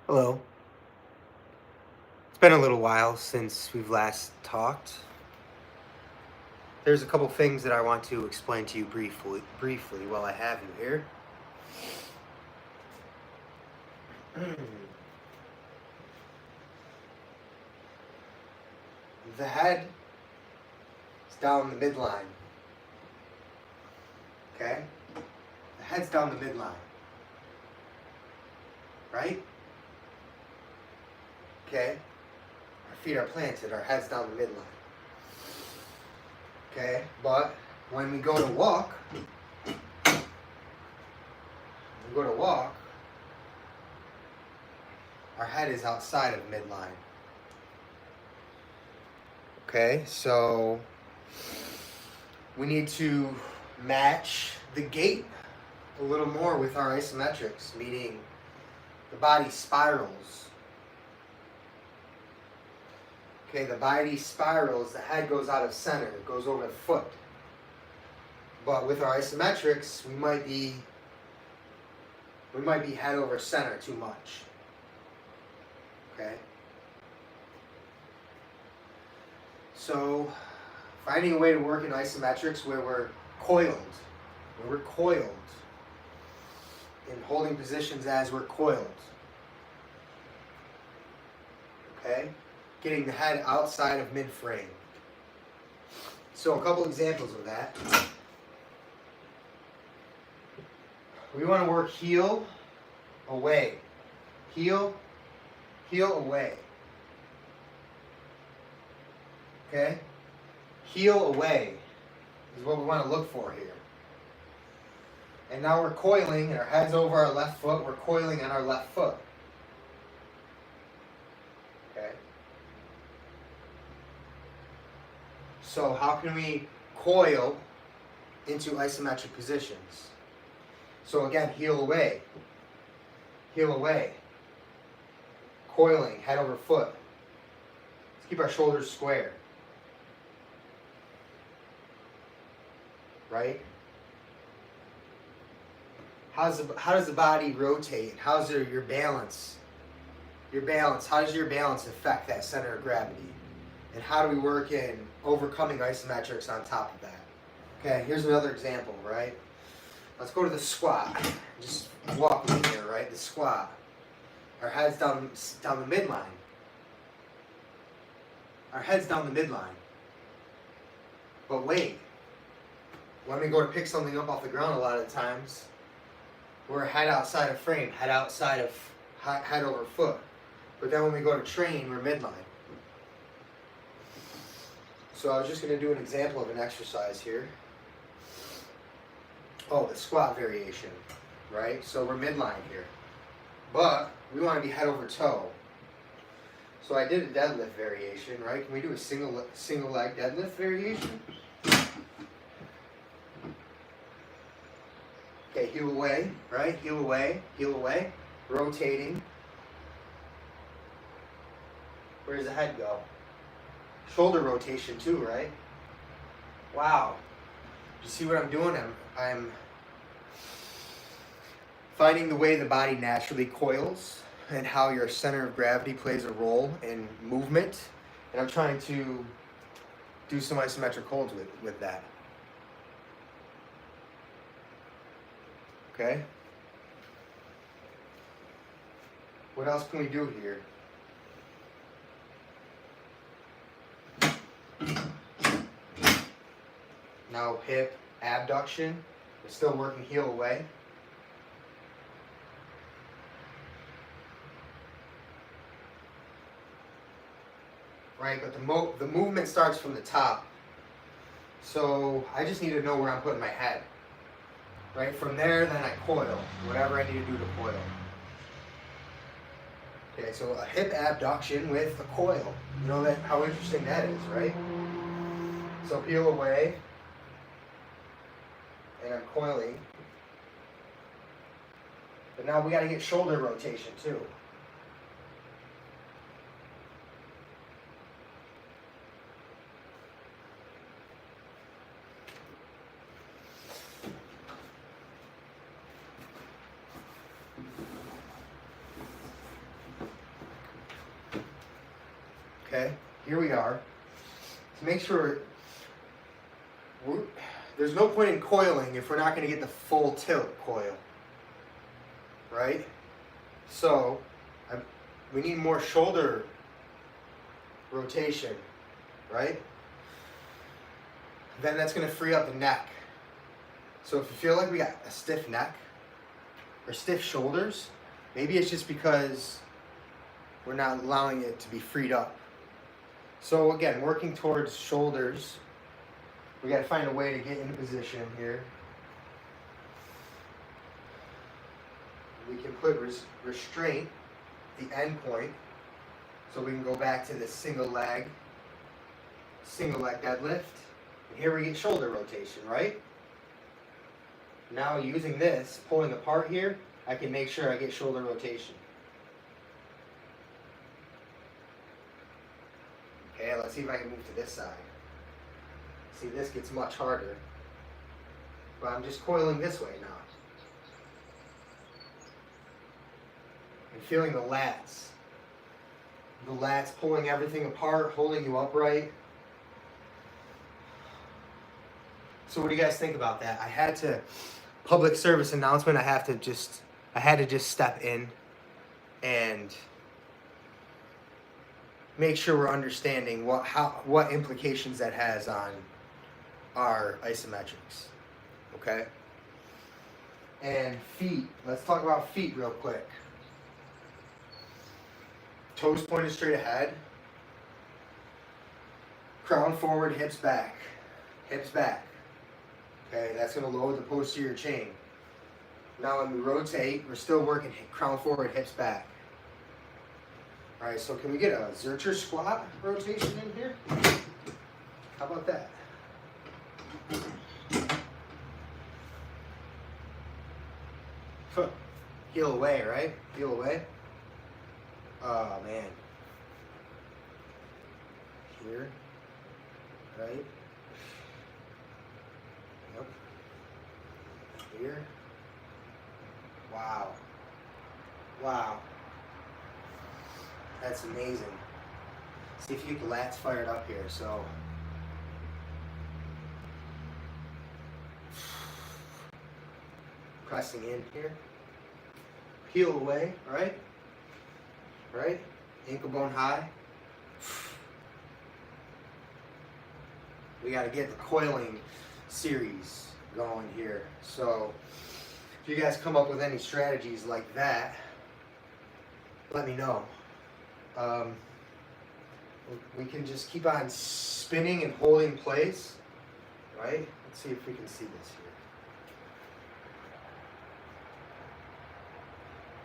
Hello. It's been a little while since we've last talked. There's a couple things that I want to explain to you briefly while I have you here. The head is down the midline. Okay? The head's down the midline. Right? Okay? Our feet are planted, our head's down the midline. Okay? But when we go to walk, our head is outside of midline. Okay, so we need to match the gait a little more with our isometrics, meaning the body spirals. Okay, the body spirals, the head goes out of center, it goes over the foot. But with our isometrics, we might be head over center too much. Okay? So, finding a way to work in isometrics where we're coiled, in holding positions as we're coiled. Okay? Getting the head outside of mid-frame. So a couple examples of that. We want to work heel, away. Heel, away. Okay? Heel away is what we want to look for here. And now we're coiling, and our head's over our left foot. We're coiling on our left foot. Okay? So how can we coil into isometric positions? So again, heel away. Heel away. Coiling, head over foot. Let's keep our shoulders square. Right? How does the body rotate? How's your balance? Your balance. How does your balance affect that center of gravity? And how do we work in overcoming isometrics on top of that? Okay, here's another example, right? Let's go to the squat. Just walk with me here, right? The squat. Our head's down the midline. Our head's down the midline. But wait. When we go to pick something up off the ground, a lot of times, we're head outside of frame, head outside of head over foot. But then when we go to train, we're midline. So I was just going to do an example of an exercise here. Oh, the squat variation, right? So we're midline here. But we want to be head over toe. So I did a deadlift variation, right? Can we do a single leg deadlift variation? Okay, heel away, right? Heel away, rotating. Where does the head go? Shoulder rotation too, right? Wow. You see what I'm doing? I'm finding the way the body naturally coils and how your center of gravity plays a role in movement. And I'm trying to do some isometric holds with that. Okay? What else can we do here? Now hip abduction. We're still working heel away. right? But the movement starts from the top. So I just need to know where I'm putting my head. Right? From there, then I coil. Whatever I need to do to coil. Okay, so a hip abduction with a coil. You know that how interesting that is, right? So peel away. And I'm coiling. But now we got to get shoulder rotation too. Okay, here we are. To make sure there's no point in coiling if we're not going to get the full tilt coil, right? So we need more shoulder rotation, right? Then that's going to free up the neck. So if you feel like we got a stiff neck or stiff shoulders, maybe it's just because we're not allowing it to be freed up. So again, working towards shoulders, we got to find a way to get into position here. We can put restraint, the end point, so we can go back to the single leg deadlift. And here we get shoulder rotation, right? Now using this, pulling apart here, I can make sure I get shoulder rotation. Okay, let's see if I can move to this side. See, this gets much harder. But I'm just coiling this way now. And feeling the lats. The lats pulling everything apart, holding you upright. So what do you guys think about that? I had to, public service announcement, I had to just step in and make sure we're understanding what implications that has on our isometrics. Okay? And feet. Let's talk about feet real quick. Toes pointed straight ahead. Crown forward, hips back. Hips back. Okay, that's going to lower the posterior chain. Now when we rotate, we're still working crown forward, hips back. Alright, so can we get a Zercher squat rotation in here? How about that? Heel away, right? Heel away. Oh, man. Here. Right? Yep. Here. Wow. Wow. That's amazing. See if you get the lats fired up here. So, pressing in here. Heel away, right? Right? Ankle bone high. We got to get the coiling series going here. So, if you guys come up with any strategies like that, let me know. We can just keep on spinning and holding place, right? Let's see if we can see this here.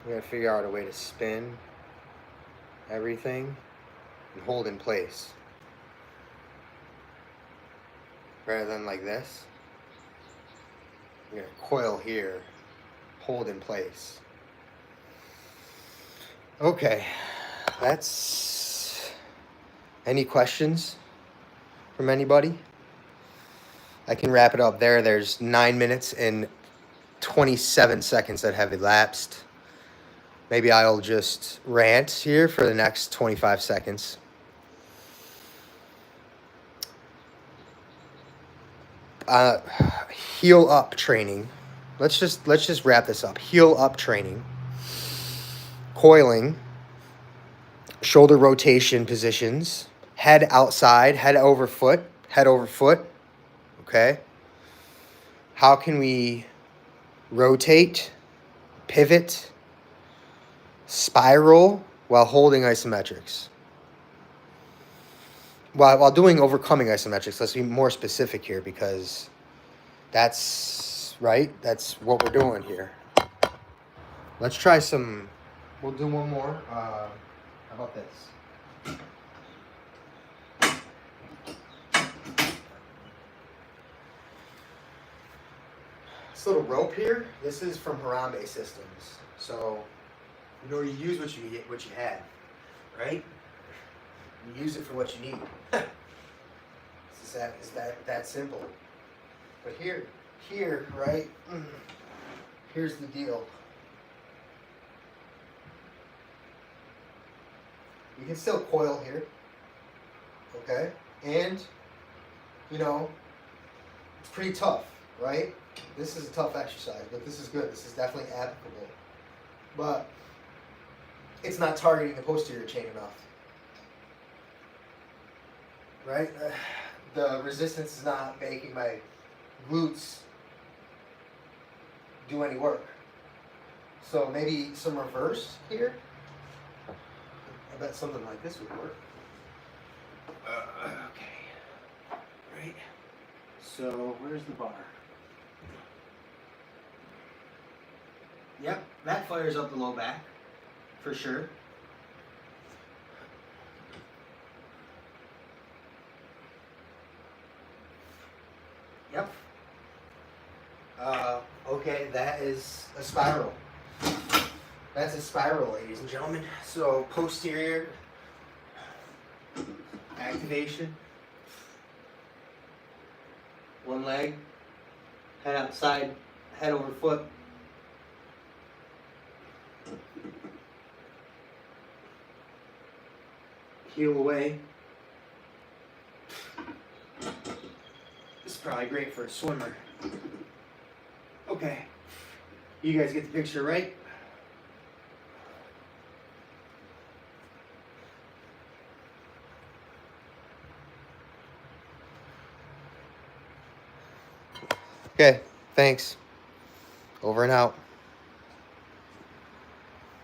We gotta figure out a way to spin everything and hold in place. Rather than like this. We're gonna coil here, hold in place. Okay, that's... Any questions from anybody? I can wrap it up there. There's 9 minutes and 27 seconds that have elapsed. Maybe I'll just rant here for the next 25 seconds. Heel up training. Let's just wrap this up. Heel up training. Coiling. Shoulder rotation positions. Head outside, head over foot. Okay? How can we rotate, pivot, spiral while holding isometrics? while doing overcoming isometrics, let's be more specific here because that's right. That's what we're doing here. Let's try some. We'll do one more. How about this? This little rope here. This is from Harambe Systems. So, you use what you have, right? You use it for what you need. It's that simple. But here, right? Here's the deal. You can still coil here, okay? And, it's pretty tough, right? This is a tough exercise, but this is good. This is definitely applicable. But it's not targeting the posterior chain enough, right? The resistance is not making my glutes do any work. So maybe some reverse here. I bet something like this would work. Okay. Right. So where's the bar? Yep, that fires up the low back, for sure. Yep. Okay, that is a spiral. That's a spiral, ladies and gentlemen. So posterior activation. One leg, head outside, head over foot. Heel away. This is probably great for a swimmer. Okay. You guys get the picture, right? Okay, thanks. Over and out.